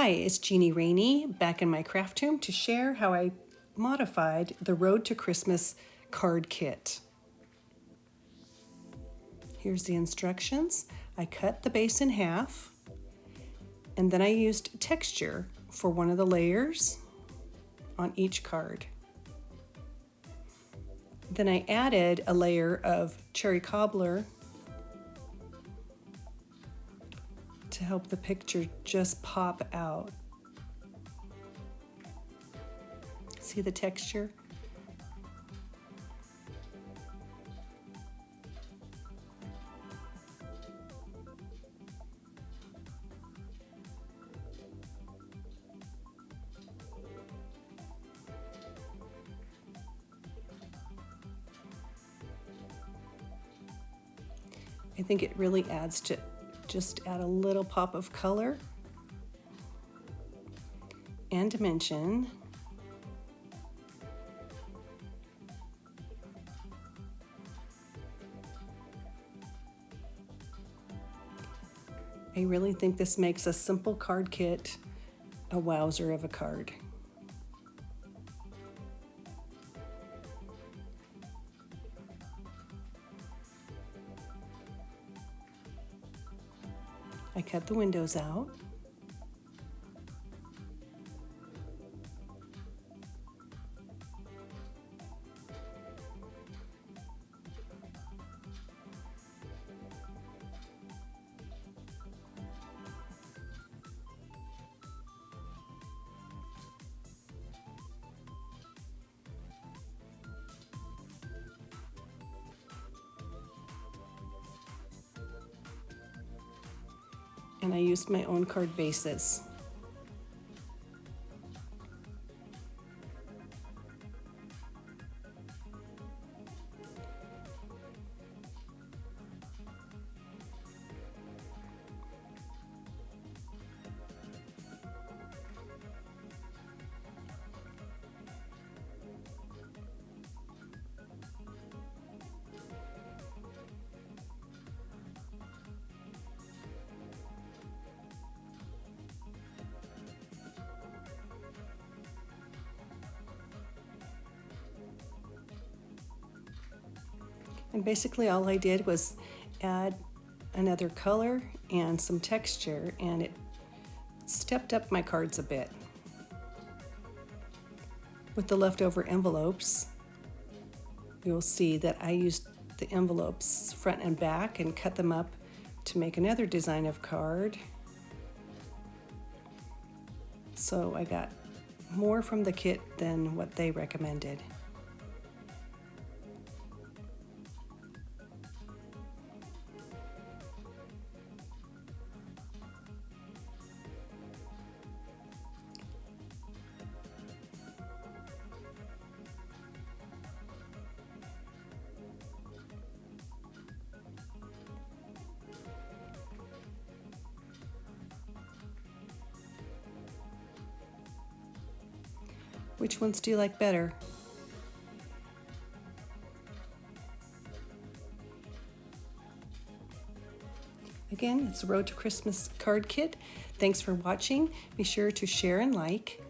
Hi, it's Jeannie Rainey back in my craft room to share how I modified the Road to Christmas card kit. Here's the instructions. I cut the base in half and then I used texture for one of the layers on each card. Then I added a layer of cherry cobbler to help the picture just pop out. See the texture? I think it really adds to just add a little pop of color and dimension. I really think this makes a simple card kit a wowzer of a card. I cut the windows out. And I used my own card bases. And basically all I did was add another color and some texture, and it stepped up my cards a bit. With the leftover envelopes, you'll see that I used the envelopes front and back and cut them up to make another design of card. So I got more from the kit than what they recommended. Which ones do you like better? Again, it's the Road to Christmas card kit. Thanks for watching. Be sure to share and like.